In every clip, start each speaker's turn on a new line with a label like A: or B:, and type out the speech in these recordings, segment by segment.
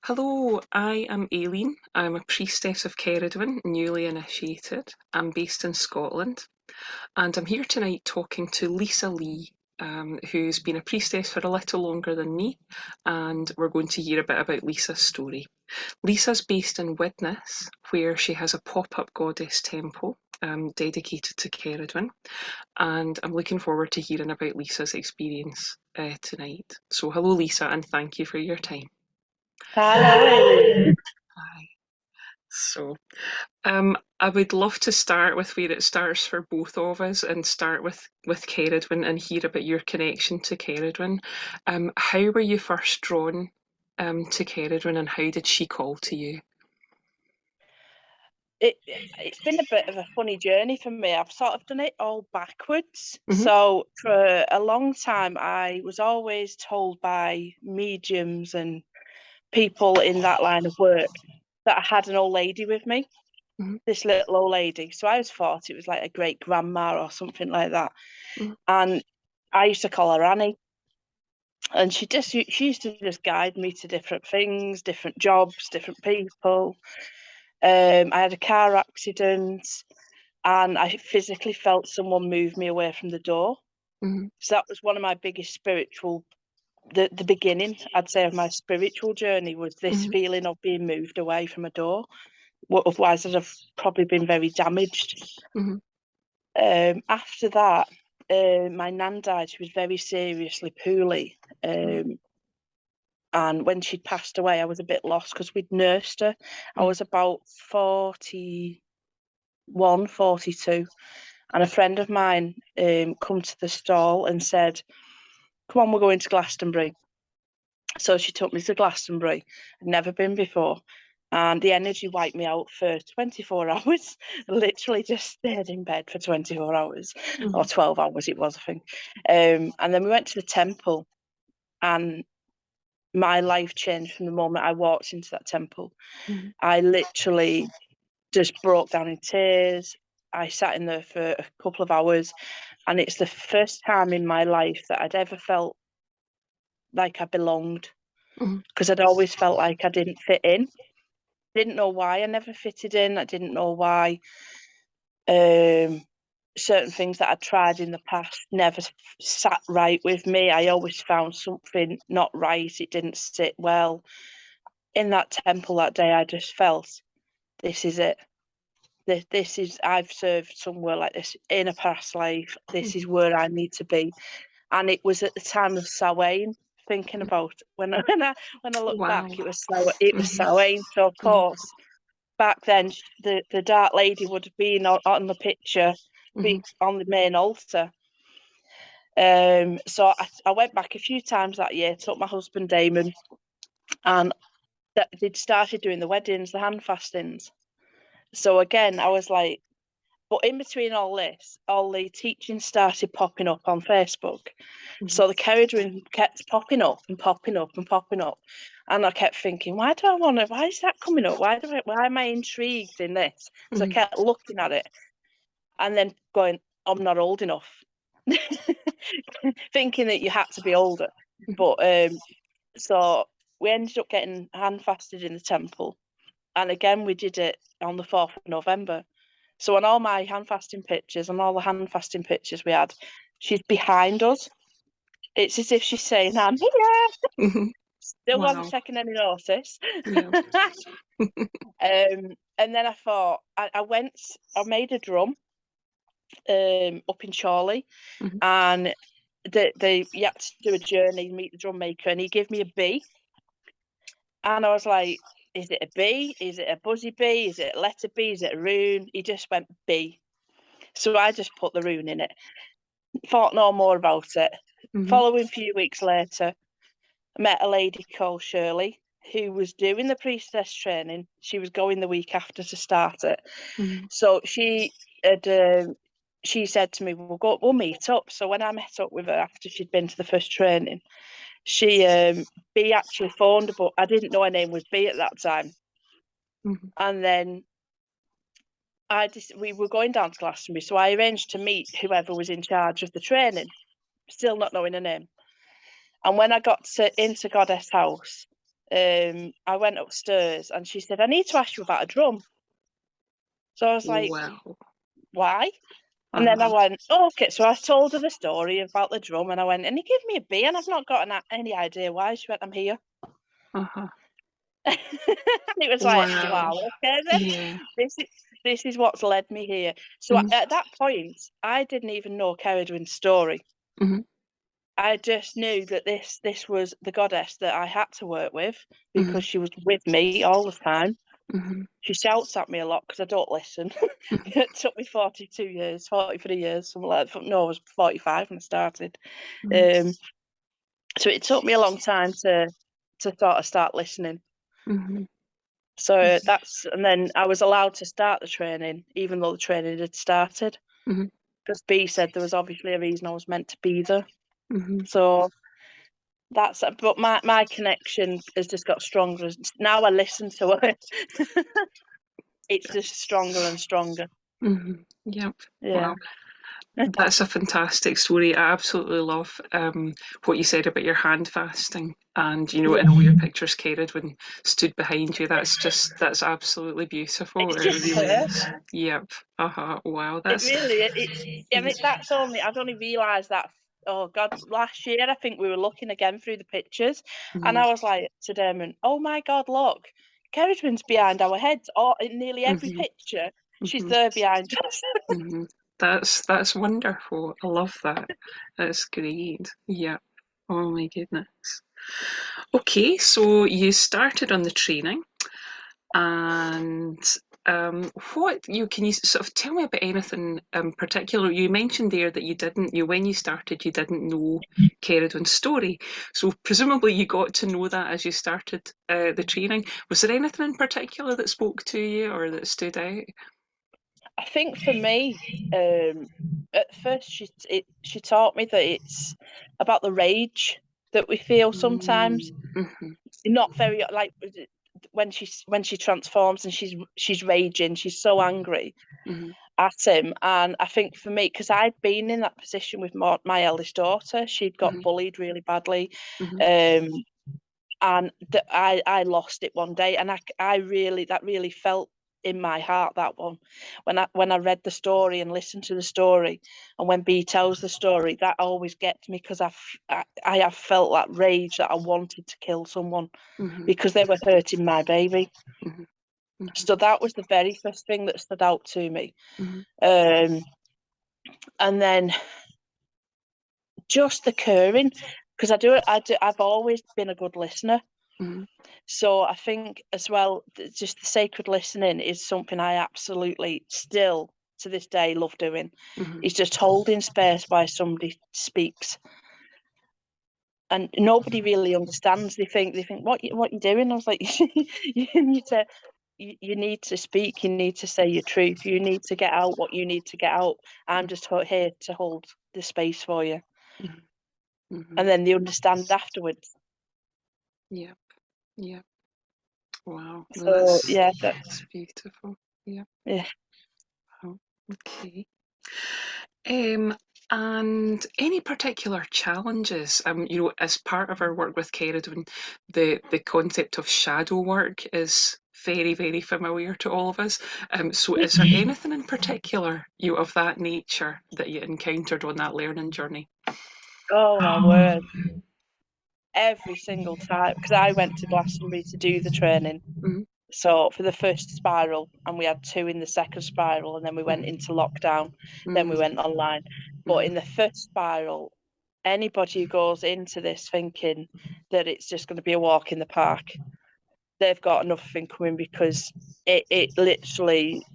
A: Hello, I am Aileen. I'm a priestess of Cerridwen, newly initiated. I'm based in Scotland, and I'm here tonight talking to Lisa Lee, who's been a priestess for a little longer than me, and we're going to hear a bit about Lisa's story. Lisa's based in Widnes, where she has a pop-up goddess temple dedicated to Cerridwen, and I'm looking forward to hearing about Lisa's experience tonight. So hello Lisa, and thank you for your time.
B: Hello, Aileen.
A: Hi. So, I would love to start with where it starts for both of us and start with Cerridwen and hear about your connection to Cerridwen. How were you first drawn to Cerridwen and how did she call to you?
B: It's been a bit of a funny journey for me. I've sort of done it all backwards.
A: Hmm.
B: So for a long time, I was always told by mediums and people in that line of work that I had an old lady with me,
A: Hmm.
B: this little old lady. So I always thought it was like a great grandma or something like that.
A: Hmm.
B: And I used to call her Annie. And she used to just guide me to different things, different jobs, different people. I had a car accident and I physically felt someone move me away from the door.
A: Hmm.
B: So that was one of my biggest the beginning, I'd say, of my spiritual journey was this
A: Hmm.
B: feeling of being moved away from a door. Otherwise, I'd have probably been very damaged.
A: Hmm.
B: After that, my nan died. She was very seriously poorly. And when she'd passed away, I was a bit lost because we'd nursed her. I was about 41, 42. And a friend of mine come to the stall and said, come on, we're going to Glastonbury. So she took me to Glastonbury. I'd never been before. And the energy wiped me out for 24 hours. Literally just stayed in bed for 24 hours or 12 hours it was, I think. And then we went to the temple and my life changed from the moment I walked into that temple.
A: Hmm.
B: I literally just broke down in tears. I sat in there for a couple of hours, and it's the first time in my life that I'd ever felt like I belonged,
A: Hmm.
B: because I'd always felt like I didn't fit in. Didn't know why I never fitted in. I didn't know why certain things that I'd tried in the past never sat right with me. I always found something not right. It didn't sit well. In that temple that day, I just felt, this is it. This is, I've served somewhere like this in a past life. This is where I need to be. And it was at the time of Samhain. Thinking about when I look
A: Wow.
B: back, it was Samhain. So of course, back then the Dark Lady would have been on the picture,
A: Hmm.
B: be on the main altar. So I went back a few times that year. Took my husband Damon, and they'd started doing the weddings, the handfastings. So again, I was like, but in between all this, all the teachings started popping up on Facebook. So the Cerridwen kept popping up and popping up and popping up. And I kept thinking, why is that coming up? Why am I intrigued in this? So I kept looking at it and then going, I'm not old enough. Thinking that you had to be older. But so we ended up getting handfasted in the temple. And again, we did it on the 4th of November. So on all my handfasting pictures, on all the handfasting pictures we had, she's behind us. It's as if she's saying, I'm here.
A: Hmm.
B: Still wasn't
A: Wow.
B: taking any notice.
A: Yeah.
B: And then I thought, I made a drum up in Chorley,
A: Hmm.
B: and you had to do a journey, meet the drum maker, and he gave me a bee. And I was like, is it a bee? Is it a buzzy bee? Is it a letter B? Is it a rune? He just went bee. So I just put the rune in it. Thought no more about it.
A: Hmm.
B: Following few weeks later, I met a lady called Shirley who was doing the priestess training. She was going the week after to start it.
A: Hmm.
B: So she said to me, we'll meet up. So when I met up with her after she'd been to the first training, B actually phoned her, but I didn't know her name was B at that time.
A: Hmm.
B: And then we were going down to Glastonbury, so I arranged to meet whoever was in charge of the training, still not knowing her name. And when I got into Goddess House, I went upstairs and she said, I need to ask you about a drum. So I was like,
A: Wow.
B: why? And then I
A: Uh-huh.
B: went, oh, okay. So I told her the story about the drum and I went, and he gave me a B and I've not got any idea why. She went, I'm here.
A: Uh-huh.
B: And it was like,
A: Wow.
B: wow, okay then.
A: Yeah.
B: This is what's led me here. So
A: Mm-hmm.
B: at that point, I didn't even know Cerridwen's story.
A: Mm-hmm.
B: I just knew that this was the goddess that I had to work with
A: Mm-hmm.
B: because she was with me all the time.
A: Mm-hmm.
B: She shouts at me a lot because I don't listen. It took me 42 years, 43 years, something like that. No, I was 45 when I started. Um, so it took me a long time to sort of start listening.
A: Mm-hmm.
B: So that's, and then I was allowed to start the training, even though the training had started,
A: Mm-hmm.
B: because B said there was obviously a reason I was meant to be there.
A: Mm-hmm.
B: So that's, but my connection has just got stronger. Now I listen to it, it's just stronger and stronger.
A: Mm-hmm. Yep.
B: Yeah.
A: Wow. That's a fantastic story. I absolutely love what you said about your hand fasting, and in all your
B: Yeah.
A: pictures, Cerridwen stood behind you. That's absolutely beautiful.
B: It's
A: It
B: just
A: really
B: her.
A: is. Yep. Uh-huh. Wow.
B: It
A: That's
B: really, it's, I mean, that's only, I've only realised that, oh God, last year, I think we were looking again through the pictures, and
A: mhm,
B: I was like to Damon, oh my God, look, Cerridwen's behind our heads, or in nearly every
A: mhm,
B: picture, she's
A: mhm,
B: there behind us.
A: mhm. That's wonderful. I love that. That's great. Yep. Oh my goodness. Okay, so you started on the training. And what you can you sort of tell me about anything in particular? You mentioned there that you didn't, when you started, you didn't know Cerridwen's story. So presumably you got to know that as you started the training. Was there anything in particular that spoke to you or that stood out?
B: I think for me, at first she taught me that it's about the rage that we feel sometimes.
A: Mm-hmm,
B: Not very like when she transforms and she's raging, she's so angry
A: mm-hmm,
B: at him. And I think for me, because I'd been in that position with my eldest daughter, she'd got
A: mm-hmm,
B: bullied really badly,
A: mm-hmm,
B: um, and I lost it one day, and I really that really felt in my heart, that one, when I read the story and listened to the story, and when B tells the story, that always gets me because I have felt that rage that I wanted to kill someone
A: mm-hmm,
B: because they were hurting my baby.
A: mm-hmm, mm-hmm,
B: So that was the very first thing that stood out to me.
A: mm-hmm,
B: Um, and then just the caring, because I've always been a good listener.
A: mm-hmm,
B: So I think as well, just the sacred listening is something I absolutely still to this day love doing.
A: mm-hmm,
B: It's just holding space while somebody speaks, and nobody really understands. They think what you doing. I was like, you need to you need to speak. You need to say your truth. You need to get out what you need to get out. I'm just here to hold the space for you,
A: mm-hmm, mm-hmm.
B: and then they understand afterwards.
A: Yep, yep. Wow, no,
B: So yeah,
A: that's beautiful. Yep.
B: yeah.
A: Oh, okay. Um, and any particular challenges? As part of our work with Cerridwen, the concept of shadow work is very, very familiar to all of us. So is there anything in particular, of that nature that you encountered on that learning journey?
B: Oh my word. Every single time, because I went to Glastonbury to do the training.
A: Mm-hmm,
B: So for the first spiral, and we had two in the second spiral, and then we went into lockdown, then we went online. But
A: mm-hmm,
B: in the first spiral, anybody who goes into this thinking that it's just going to be a walk in the park, they've got nothing coming, because it literally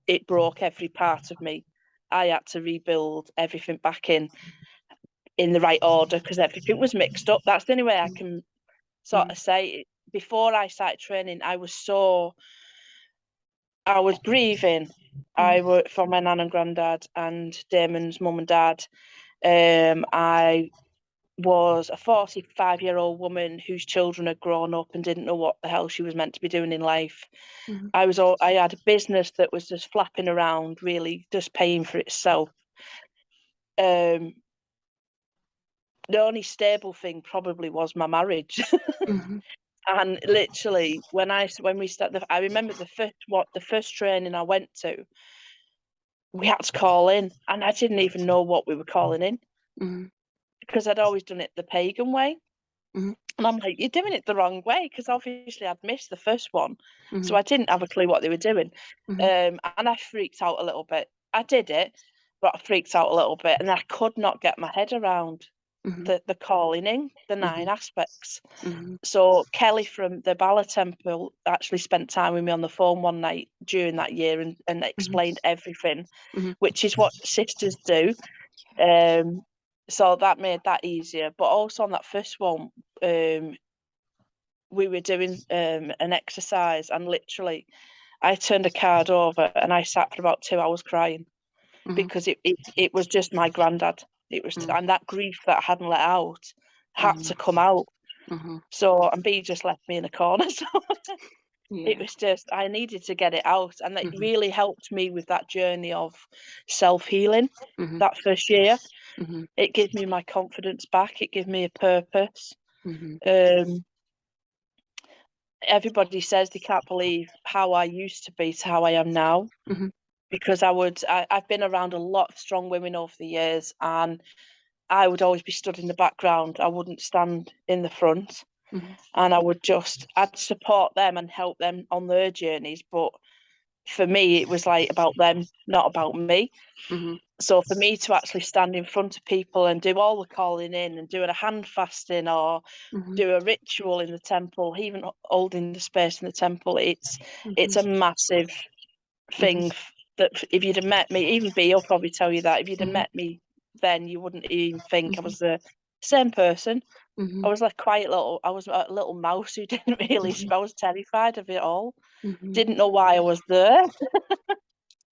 B: it broke every part of me. I had to rebuild everything back in the right order because everything was mixed up. That's the only way I can sort
A: mm-hmm,
B: of say it. Before I started training, I was grieving.
A: mm-hmm,
B: I worked for my nan and granddad and Damon's mum and dad. I was a 45-year-old woman whose children had grown up and didn't know what the hell she was meant to be doing in life.
A: mm-hmm,
B: I had a business that was just flapping around, really just paying for itself. Um, the only stable thing probably was my marriage.
A: Mm-hmm.
B: And literally, when we started, I remember the first training I went to, we had to call in, and I didn't even know what we were calling in
A: Mm-hmm.
B: because I'd always done it the pagan way.
A: Mm-hmm.
B: And I'm like, you're doing it the wrong way, because obviously I'd missed the first one.
A: Mm-hmm.
B: So I didn't have a clue what they were doing.
A: Mm-hmm.
B: And I freaked out a little bit. I did it, but I freaked out a little bit, and I could not get my head around
A: Mm-hmm.
B: the calling in, the 9
A: Mm-hmm.
B: aspects.
A: Mm-hmm.
B: So Kelly from the Bala Temple actually spent time with me on the phone one night during that year and explained everything,
A: Mm-hmm.
B: which is what sisters do. So that made that easier. But also on that first one, we were doing an exercise, and literally I turned a card over and I sat for about 2 hours crying,
A: Mm-hmm.
B: because it was just my granddad. It was,
A: Mm-hmm.
B: and that grief that I hadn't let out had
A: Mm-hmm.
B: to come out.
A: Mm-hmm.
B: So, and B just left me in a corner. So it
A: Yeah.
B: was just, I needed to get it out. And that
A: Mm-hmm.
B: really helped me with that journey of self-healing
A: Mm-hmm.
B: that first year.
A: Mm-hmm.
B: It gave me my confidence back. It gave me a purpose.
A: Mm-hmm.
B: Um, Everybody says they can't believe how I used to be to how I am now,
A: Mm-hmm.
B: because I've been around a lot of strong women over the years, and I would always be stood in the background. I wouldn't stand in the front,
A: Mm-hmm.
B: and I'd support them and help them on their journeys. But for me, it was like about them, not about me.
A: Mm-hmm.
B: So for me to actually stand in front of people and do all the calling in and doing a hand fasting or
A: Mm-hmm.
B: do a ritual in the temple, even holding the space in the temple, it's a massive
A: Mm-hmm.
B: thing. That if you'd have met me, even B will probably tell you that if you'd have
A: Mm-hmm.
B: met me then, you wouldn't even think I
A: Mm-hmm.
B: was the same person.
A: Mm-hmm.
B: I was like I was a little mouse who didn't really,
A: Mm-hmm.
B: I was terrified of it all.
A: Mm-hmm.
B: Didn't know why I was there,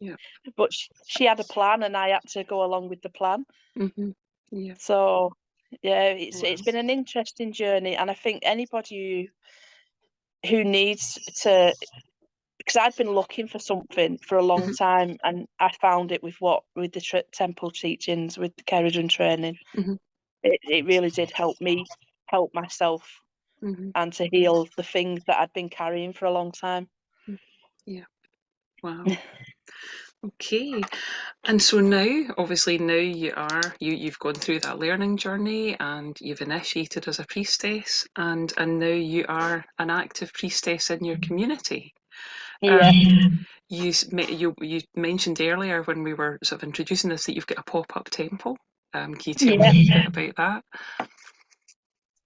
A: Yeah.
B: but she had a plan and I had to go along with the plan.
A: Mm-hmm. Yeah.
B: So yeah, it's
A: Wow.
B: been an interesting journey, and I think anybody who needs to, because I'd been looking for something for a long
A: Mm-hmm.
B: time, and I found it with the temple teachings, with the Cerridwen training.
A: Mm-hmm.
B: It really did help me help myself
A: Mm-hmm.
B: and to heal the things that I'd been carrying for a long time.
A: Yeah. Wow. Okay. And so now, obviously, now you've gone through that learning journey and you've initiated as a priestess, and now you are an active priestess in your community.
B: Yeah,
A: And you mentioned earlier when we were sort of introducing this that you've got a pop-up temple. Can you tell me
B: yeah.
A: a wee bit about that?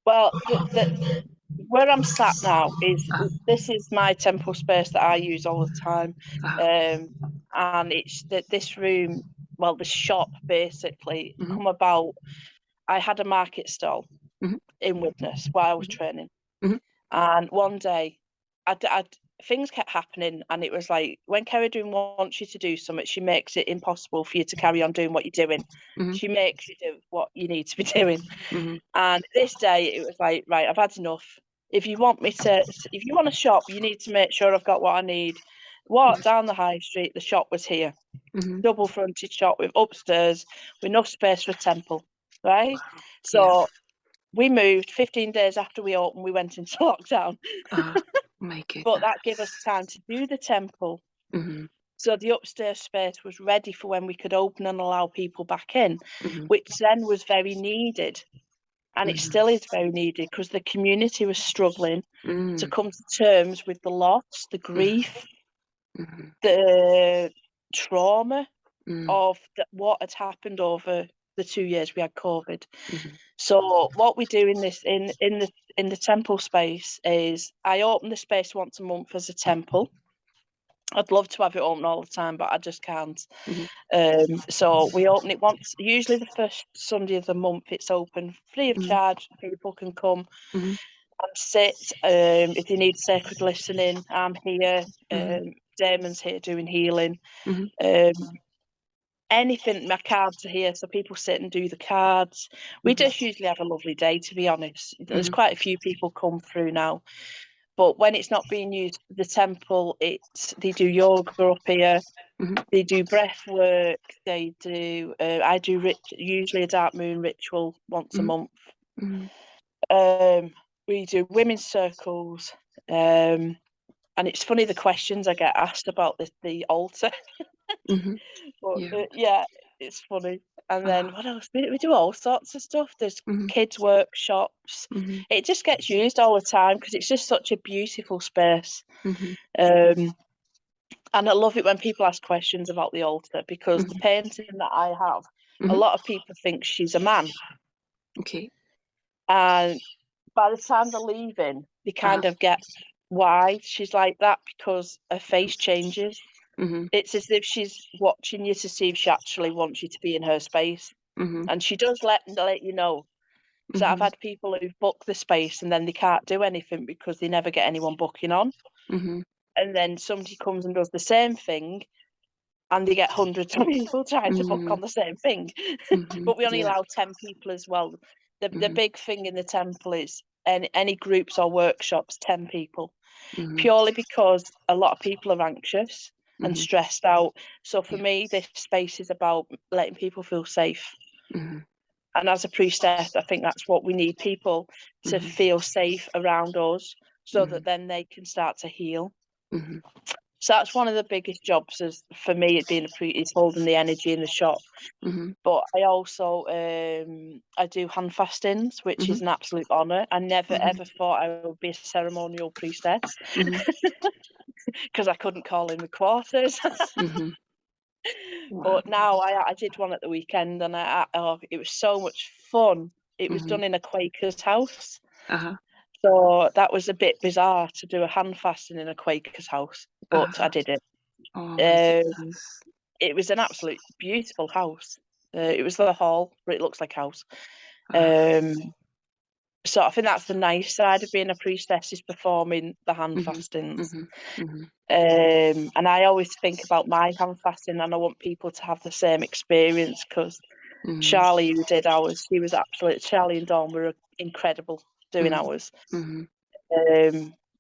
B: Well, the where I'm sat now is, this is my temple space that I use all the time,
A: Uh,
B: and it's this room. Well, the shop basically
A: mhm,
B: come about. I had a market stall
A: mhm,
B: in Widnes while I was
A: mhm,
B: training,
A: mhm,
B: and one day, things kept happening, and it was like, when Cerridwen wants you to do something, she makes it impossible for you to carry on doing what you're doing.
A: mhm,
B: She makes you do what you need to be doing.
A: mhm,
B: And this day, it was like, right, I've had enough. If you want to shop, you need to make sure I've got what I need. Walk down the high street, the shop was here.
A: mhm.
B: Double fronted shop with upstairs, with enough space for a temple, right?
A: Yeah.
B: So we moved 15 days after we opened, we went into lockdown.
A: Uh, my
B: But
A: goodness.
B: that gave us time to do the temple.
A: Mhm,
B: So the upstairs space was ready for when we could open and allow people back in,
A: mhm,
B: which then was very needed. And it
A: mhm,
B: still is very needed, because the community was struggling to
A: mm,
B: come to terms with the loss, the
A: mhm,
B: grief,
A: mhm,
B: the trauma
A: mm,
B: of what had happened over the 2 years we had COVID.
A: mhm,
B: So what we do in the temple space is, I open the space once a month as a temple. I'd love to have it open all the time, but I just can't.
A: mhm,
B: So we open it once, usually the first Sunday of the month. It's open free of
A: mhm,
B: charge. People can come
A: mhm,
B: and sit. If you need sacred listening, I'm here.
A: mhm,
B: Damon's here doing healing.
A: mhm,
B: Um, Anything, my cards are here, so people sit and do the cards. We
A: mhm,
B: just usually have a lovely day, to be honest. There's
A: mhm,
B: quite a few people come through now, but when it's not being used, the temple, they do yoga up here. They do breath work. They do. I do usually a dark moon ritual once a month. We do women's circles. And it's funny the questions I get asked about the altar. But yeah, it's funny. And then what else? We do all sorts of stuff. There's kids' workshops. It just gets used all the time because it's just such a beautiful space. And I love it when people ask questions about the altar because the painting that I have, a lot of people think she's a man.
A: Okay.
B: And by the time they're leaving, they kind of get why she's like that because her face changes. It's as if she's watching you to see if she actually wants you to be in her space. And she does let you know. So I've had people who've booked the space and then they can't do anything because they never get anyone booking on. And then somebody comes and does the same thing and they get hundreds of people trying to book on the same thing. But we only allow 10 people as well. The big thing in the temple is any groups or workshops, 10 people, purely because a lot of people are anxious and stressed out. So for me, this space is about letting people feel safe. And as a priestess, I think that's what we need, people to feel safe around us so that then they can start to heal. So that's one of the biggest jobs for me being a priest, is holding the energy in the shop. But I also I do handfastings, which is an absolute honour. I never ever thought I would be a ceremonial priestess because I couldn't call in the quarters.
A: Wow.
B: But now I did one at the weekend, and it was so much fun. It was done in a Quaker's house. So that was a bit bizarre to do a hand fasting in a Quaker's house, but I did it. It was an absolute beautiful house. It was the hall, but it looks like a house. So I think that's the nice side of being a priestess, is performing the hand fastings. And I always think about my hand fasting, and I want people to have the same experience because Charlie, who did ours, he was absolute. Charlie and Dawn were incredible doing ours.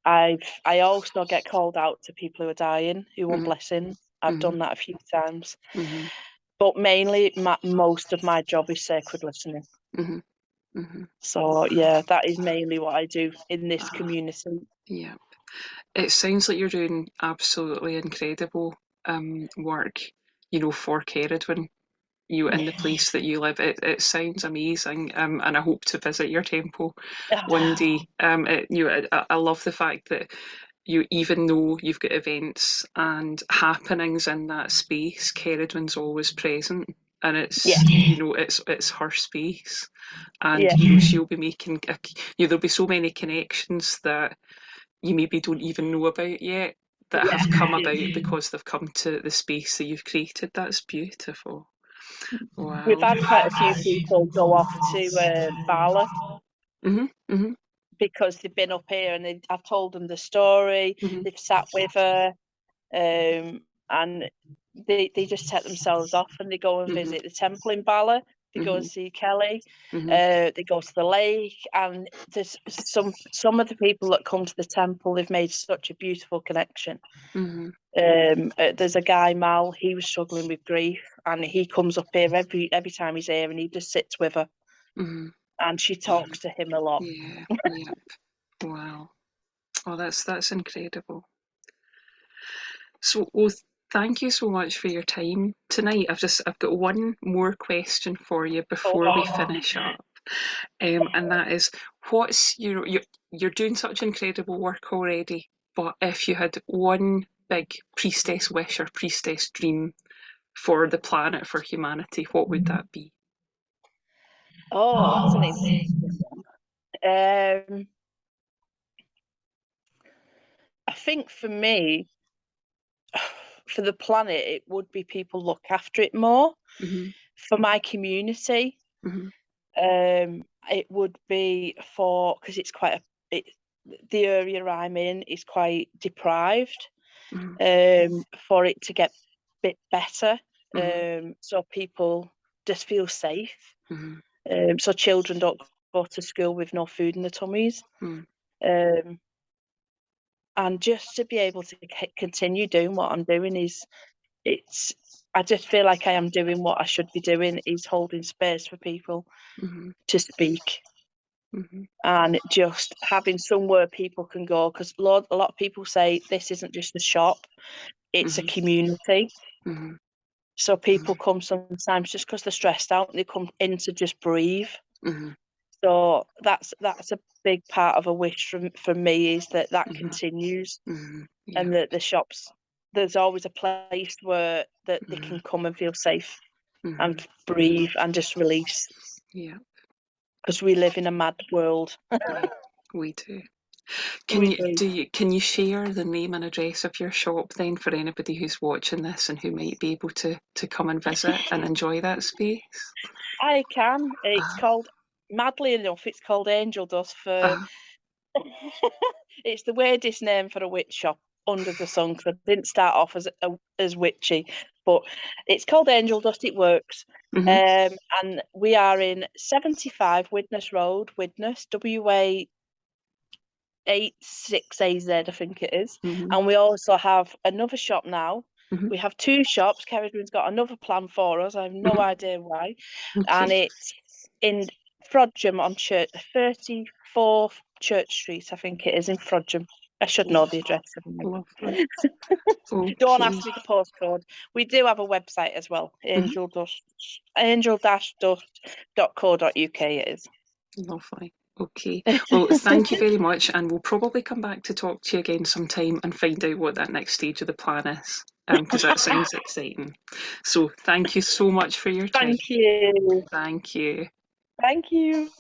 B: I also get called out to people who are dying, who want blessing. I've done that a few times, but mainly most of my job is sacred listening. So yeah, that is mainly what I do in this community.
A: Yeah, it sounds like you're doing absolutely incredible work, for Cerridwen, in the place that you live. It sounds amazing, and I hope to visit your temple one day. I love the fact that even though you've got events and happenings in that space, Cerridwen's always present, and it's her space, and she'll be making there'll be so many connections that you maybe don't even know about yet that have come about because they've come to the space that you've created. That's beautiful. Wow.
B: We've had quite a few people go off to Bala because they've been up here and I've told them the story. They've sat with her, and they just take themselves off and they go and visit the temple in Bala. They go and see Kelly. They go to the lake, and there's some of the people that come to the temple. They've made such a beautiful connection. There's a guy, Mal. He was struggling with grief, and he comes up here every time he's here, and he just sits with her, and she talks to him a lot.
A: Yeah. Wow. Oh, that's incredible. So, thank you so much for your time tonight. I've got one more question for you before we finish up, and that is, what's you're doing such incredible work already, but if you had one big priestess wish or priestess dream for the planet, for humanity, what would that be?
B: Oh, that's an interesting one. I think for me, for the planet, it would be people look after it more. For my community, it would be because it's the area I'm in is quite deprived. For it to get a bit better, so people just feel safe. So children don't go to school with no food in their tummies. And just to be able to continue doing what I'm doing is I just feel like I am doing what I should be doing, is holding space for people
A: Mhm.
B: to speak,
A: Mhm.
B: and just having somewhere people can go, because a lot of people say this isn't just a shop, it's a
A: Mhm.
B: community.
A: Mhm.
B: So people
A: Mhm.
B: come sometimes just because they're stressed out, they come in to just breathe.
A: Mhm.
B: So that's a big part of a wish for me, is that
A: Mhm.
B: continues,
A: Mhm. Yeah.
B: and that the shops, there's always a place where that they
A: Mhm.
B: can come and feel safe
A: Mhm.
B: and breathe and just release,
A: Yeah.
B: because we live in a mad world.
A: Yeah. We do. Can
B: We
A: you
B: do.
A: can you share the name and address of your shop then for anybody who's watching this and who might be able to come and visit and enjoy that space?
B: I can. It's
A: Ah,
B: called, madly enough, it's called Angel Dust for.
A: ah,
B: It's the weirdest name for a witch shop under the sun, because I didn't start off as witchy, but it's called Angel Dust. It works.
A: mhm,
B: And we are in 75 Widnes Road, Widnes, WA 86AZ, I think it is.
A: mhm,
B: And we also have another shop now.
A: mhm,
B: We have two shops. Cerridwen's got another plan for us. I have no
A: mhm.
B: idea why.
A: Okay.
B: And it's in Frodsham on 34th Church Street, I think it is, in Frodsham. I should know
A: Lo-
B: the address of
A: Lovely.
B: Don't
A: Okay.
B: ask me the postcode. We do have a website as well,
A: Mhm.
B: angel-dust.co.uk it is.
A: Lovely. Okay. Well, thank you very much, and we'll probably come back to talk to you again sometime and find out what that next stage of the plan is, because that sounds exciting. So, thank you so much for your time.
B: Thank you.
A: Thank you.
B: Thank you.